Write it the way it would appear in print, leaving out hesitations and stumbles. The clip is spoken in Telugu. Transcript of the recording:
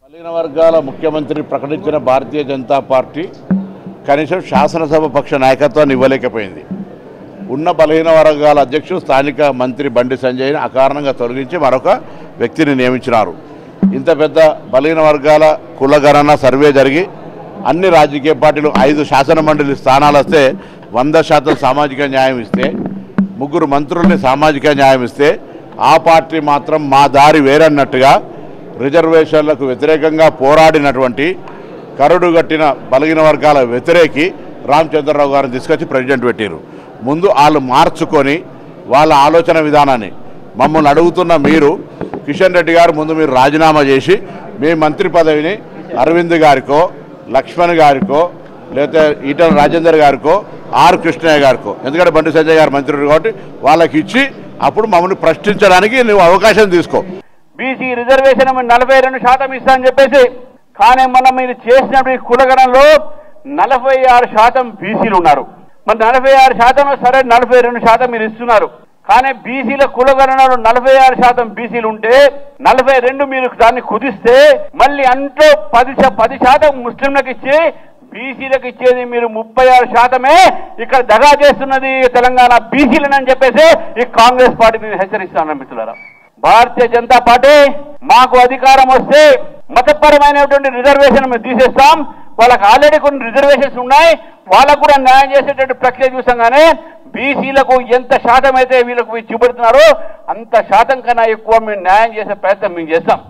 బలహీన వర్గాల ముఖ్యమంత్రి ప్రకటించిన భారతీయ జనతా పార్టీ కనీసం శాసనసభ పక్ష నాయకత్వాన్ని ఇవ్వలేకపోయింది. ఉన్న బలహీన వర్గాల అధ్యక్షుడు స్థానిక మంత్రి బండి సంజయ్ని అకారణంగా తొలగించి మరొక వ్యక్తిని నియమించినారు. ఇంత పెద్ద బలహీన వర్గాల కులగణన సర్వే జరిగి అన్ని రాజకీయ పార్టీలు 5 శాసన మండలి స్థానాలు వస్తే 100% సామాజిక న్యాయం ఇస్తే, 3 మంత్రుల్ని సామాజిక న్యాయం ఇస్తే, ఆ పార్టీ మాత్రం మా దారి వేరన్నట్టుగా రిజర్వేషన్లకు వ్యతిరేకంగా పోరాడినటువంటి కరుడుగట్టిన బలహీన వర్గాల వ్యతిరేకి రామచంద్రరావు గారిని తీసుకొచ్చి ప్రెసిడెంట్ పెట్టారు. ముందు వాళ్ళు మార్చుకొని వాళ్ళ ఆలోచన విధానాన్ని మమ్మల్ని అడుగుతున్న మీరు కిషన్ రెడ్డి గారు ముందు మీరు రాజీనామా చేసి మీ మంత్రి పదవిని అరవింద్ గారికో, లక్ష్మణ్ గారికో, లేకపోతే ఈటల రాజేందర్ గారికో, ఆర్ కృష్ణయ్య గారికో, ఎందుకంటే బండి సంజయ్ గారు మంత్రులు కాబట్టి వాళ్ళకి ఇచ్చి అప్పుడు మమ్మల్ని ప్రశ్నించడానికి నువ్వు అవకాశం తీసుకో. బీసీ రిజర్వేషన్ 42% ఇస్తా అని చెప్పేసి, కానీ మనం మీరు చేసినటువంటి కులగణంలో 46% బీసీలు ఉన్నారు. మరి 46% సరే 42% మీరు ఇస్తున్నారు. కానీ బీసీల కులగణనలో 46% బీసీలు ఉంటే 42 మీరు దాన్ని కుదిస్తే మళ్ళీ అంటూ 10% ముస్లింలకు ఇచ్చి బీసీలకు ఇచ్చేది మీరు 36%. ఇక్కడ దగా చేస్తున్నది తెలంగాణ బీసీలనని చెప్పేసి ఈ కాంగ్రెస్ పార్టీని హెచ్చరిస్తాను మిత్రులారా. భారతీయ జనతా పార్టీ మాకు అధికారం వస్తే మతపరమైనటువంటి రిజర్వేషన్ మేము తీసేస్తాం. వాళ్ళకి ఆల్రెడీ కొన్ని రిజర్వేషన్స్ ఉన్నాయి, వాళ్ళకు కూడా న్యాయం చేసేటువంటి ప్రక్రియ చూసాం. కానీ బీసీలకు ఎంత శాతం అయితే వీళ్ళకు చూపెడుతున్నారో అంత శాతం కన్నా ఎక్కువ మేము న్యాయం చేసే ప్రయత్నం మేము చేస్తాం.